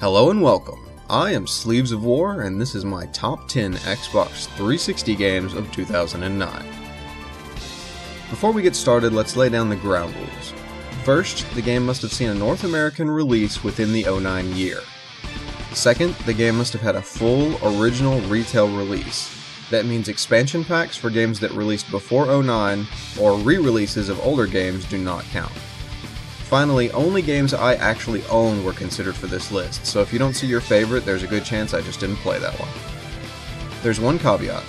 Hello and welcome. I am Sleeves of War, and this is my top 10 Xbox 360 games of 2009. Before we get started, let's lay down the ground rules. First, the game must have seen a North American release within the 09 year. Second, the game must have had a full, original retail release. That means expansion packs for games that released before 09 or re-releases of older games do not count. Finally, only games I actually own were considered for this list, so if you don't see your favorite, there's a good chance I just didn't play that one. There's one caveat.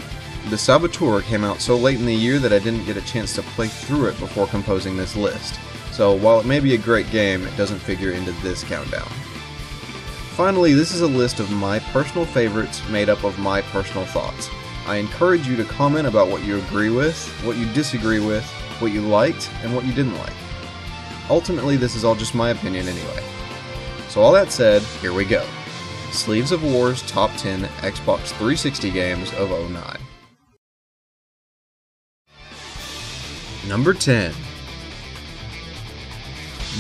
The Saboteur came out so late in the year that I didn't get a chance to play through it before composing this list, so while it may be a great game, it doesn't figure into this countdown. Finally, this is a list of my personal favorites made up of my personal thoughts. I encourage you to comment about what you agree with, what you disagree with, what you liked, and what you didn't like. Ultimately, this is all just my opinion anyway. So all that said, here we go. Sleeves of War's Top 10 Xbox 360 Games of 09. Number 10.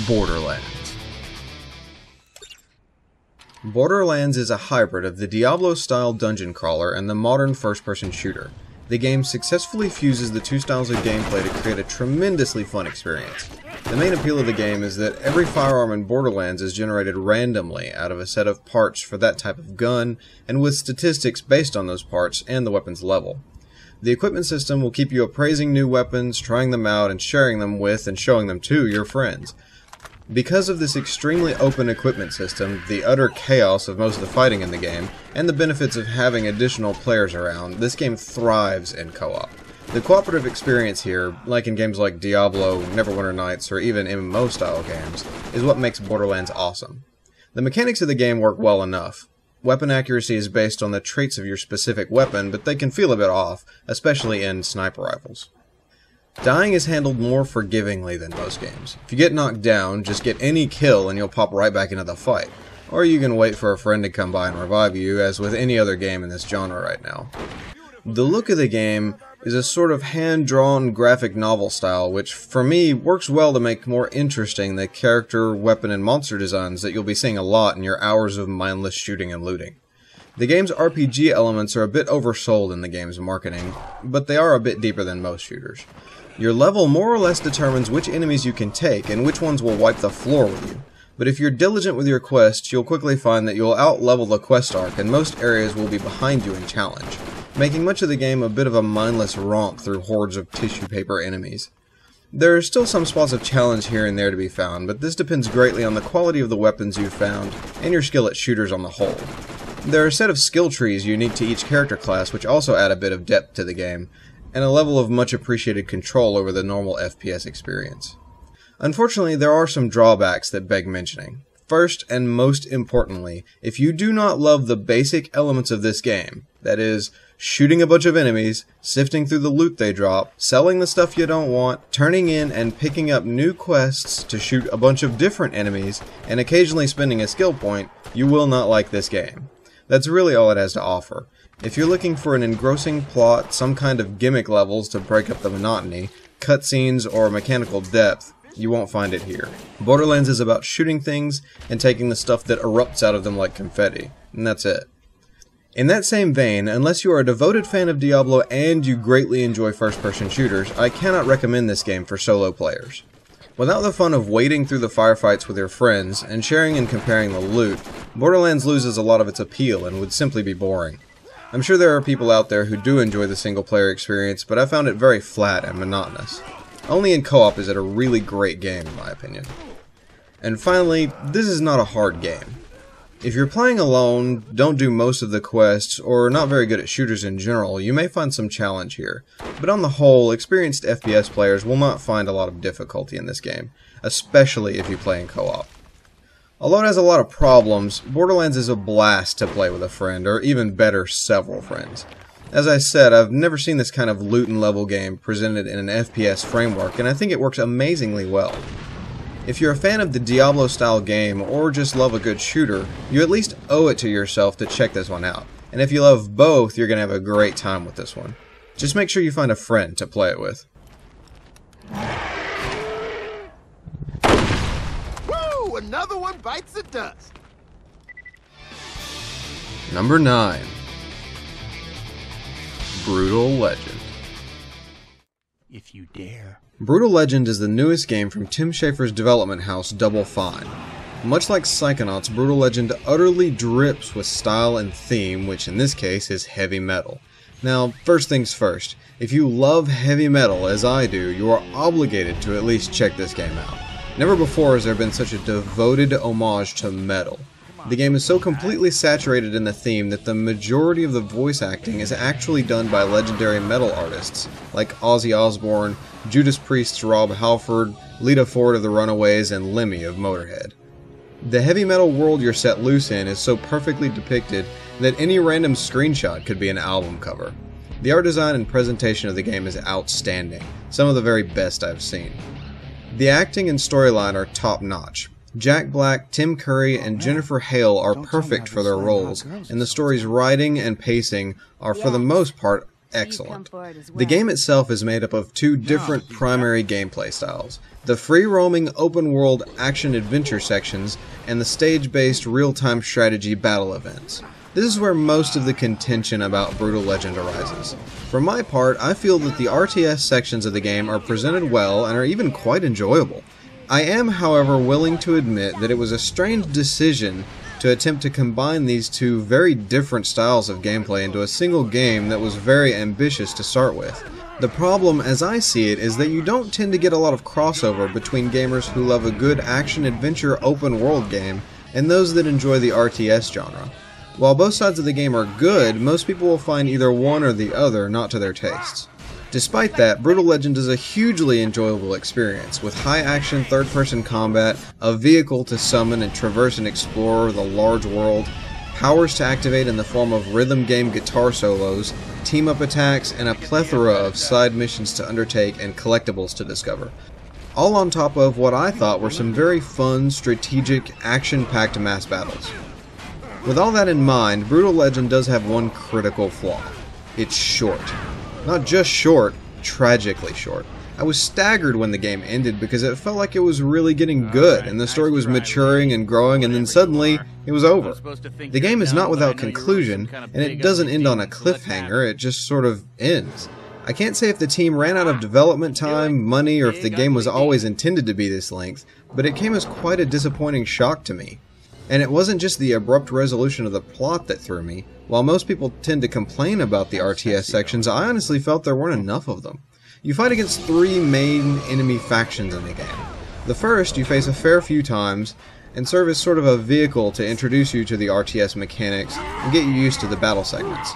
Borderlands. Borderlands is a hybrid of the Diablo-style dungeon crawler and the modern first-person shooter. The game successfully fuses the two styles of gameplay to create a tremendously fun experience. The main appeal of the game is that every firearm in Borderlands is generated randomly out of a set of parts for that type of gun, and with statistics based on those parts and the weapon's level. The equipment system will keep you appraising new weapons, trying them out, and sharing them with and showing them to your friends. Because of this extremely open equipment system, the utter chaos of most of the fighting in the game, and the benefits of having additional players around, this game thrives in co-op. The cooperative experience here, like in games like Diablo, Neverwinter Nights, or even MMO-style games, is what makes Borderlands awesome. The mechanics of the game work well enough. Weapon accuracy is based on the traits of your specific weapon, but they can feel a bit off, especially in sniper rifles. Dying is handled more forgivingly than most games. If you get knocked down, just get any kill and you'll pop right back into the fight. Or you can wait for a friend to come by and revive you, as with any other game in this genre right now. The look of the game is a sort of hand-drawn graphic novel style, which for me works well to make more interesting the character, weapon, and monster designs that you'll be seeing a lot in your hours of mindless shooting and looting. The game's RPG elements are a bit oversold in the game's marketing, but they are a bit deeper than most shooters. Your level more or less determines which enemies you can take and which ones will wipe the floor with you. But if you're diligent with your quests, you'll quickly find that you'll out-level the quest arc and most areas will be behind you in challenge, making much of the game a bit of a mindless romp through hordes of tissue paper enemies. There are still some spots of challenge here and there to be found, but this depends greatly on the quality of the weapons you've found and your skill at shooters on the whole. There are a set of skill trees unique to each character class which also add a bit of depth to the game, and a level of much appreciated control over the normal FPS experience. Unfortunately, there are some drawbacks that beg mentioning. First, and most importantly, if you do not love the basic elements of this game, that is, shooting a bunch of enemies, sifting through the loot they drop, selling the stuff you don't want, turning in and picking up new quests to shoot a bunch of different enemies, and occasionally spending a skill point, you will not like this game. That's really all it has to offer. If you're looking for an engrossing plot, some kind of gimmick levels to break up the monotony, cutscenes, or mechanical depth, you won't find it here. Borderlands is about shooting things and taking the stuff that erupts out of them like confetti, and that's it. In that same vein, unless you are a devoted fan of Diablo and you greatly enjoy first-person shooters, I cannot recommend this game for solo players. Without the fun of wading through the firefights with your friends and sharing and comparing the loot, Borderlands loses a lot of its appeal and would simply be boring. I'm sure there are people out there who do enjoy the single-player experience, but I found it very flat and monotonous. Only in co-op is it a really great game, in my opinion. And finally, this is not a hard game. If you're playing alone, don't do most of the quests, or are not very good at shooters in general, you may find some challenge here. But on the whole, experienced FPS players will not find a lot of difficulty in this game, especially if you play in co-op. Although it has a lot of problems, Borderlands is a blast to play with a friend, or even better, several friends. As I said, I've never seen this kind of loot and level game presented in an FPS framework, and I think it works amazingly well. If you're a fan of the Diablo-style game, or just love a good shooter, you at least owe it to yourself to check this one out. And if you love both, you're going to have a great time with this one. Just make sure you find a friend to play it with. Another one bites the dust. Number 9. Brutal Legend. If you dare. Brutal Legend is the newest game from Tim Schafer's development house, Double Fine. Much like Psychonauts, Brutal Legend utterly drips with style and theme, which in this case is heavy metal. Now, first things first, if you love heavy metal as I do, you are obligated to at least check this game out. Never before has there been such a devoted homage to metal. The game is so completely saturated in the theme that the majority of the voice acting is actually done by legendary metal artists, like Ozzy Osbourne, Judas Priest's Rob Halford, Lita Ford of the Runaways, and Lemmy of Motorhead. The heavy metal world you're set loose in is so perfectly depicted that any random screenshot could be an album cover. The art design and presentation of the game is outstanding, some of the very best I've seen. The acting and storyline are top-notch. Jack Black, Tim Curry, and Jennifer Hale are perfect for their roles, and the story's writing and pacing are for the most part excellent. The game itself is made up of two different primary gameplay styles: the free-roaming open-world action-adventure sections and the stage-based real-time strategy battle events. This is where most of the contention about Brutal Legend arises. For my part, I feel that the RTS sections of the game are presented well and are even quite enjoyable. I am, however, willing to admit that it was a strange decision to attempt to combine these two very different styles of gameplay into a single game that was very ambitious to start with. The problem, as I see it, is that you don't tend to get a lot of crossover between gamers who love a good action-adventure open-world game and those that enjoy the RTS genre. While both sides of the game are good, most people will find either one or the other not to their tastes. Despite that, Brutal Legend is a hugely enjoyable experience, with high-action third-person combat, a vehicle to summon and traverse and explore the large world, powers to activate in the form of rhythm game guitar solos, team-up attacks, and a plethora of side missions to undertake and collectibles to discover. All on top of what I thought were some very fun, strategic, action-packed mass battles. With all that in mind, Brutal Legend does have one critical flaw. It's short. Not just short, tragically short. I was staggered when the game ended because it felt like it was really getting good and the story was maturing and growing, and then suddenly it was over. The game is not without conclusion, and it doesn't end on a cliffhanger, it just sort of ends. I can't say if the team ran out of development time, money, or if the game was always intended to be this length, but it came as quite a disappointing shock to me. And it wasn't just the abrupt resolution of the plot that threw me. While most people tend to complain about the RTS sections, I honestly felt there weren't enough of them. You fight against three main enemy factions in the game. The first you face a fair few times, and serve as sort of a vehicle to introduce you to the RTS mechanics and get you used to the battle segments.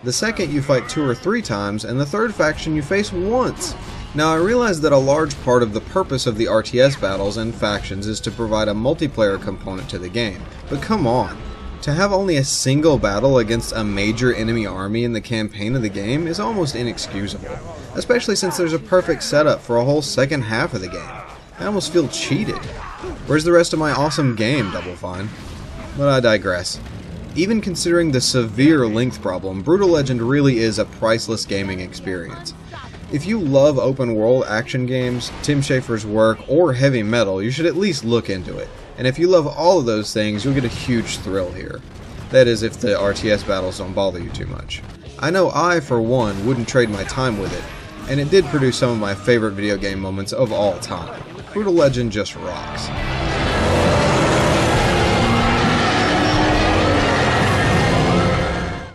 The second you fight 2 or 3 times, and the third faction you face once. Now, I realize that a large part of the purpose of the RTS battles and factions is to provide a multiplayer component to the game, but come on. To have only a single battle against a major enemy army in the campaign of the game is almost inexcusable, especially since there's a perfect setup for a whole second half of the game. I almost feel cheated. Where's the rest of my awesome game, Double Fine? But I digress. Even considering the severe length problem, Brutal Legend really is a priceless gaming experience. If you love open-world action games, Tim Schafer's work, or heavy metal, you should at least look into it. And if you love all of those things, you'll get a huge thrill here. That is, if the RTS battles don't bother you too much. I know I, for one, wouldn't trade my time with it, and it did produce some of my favorite video game moments of all time. Brutal Legend just rocks.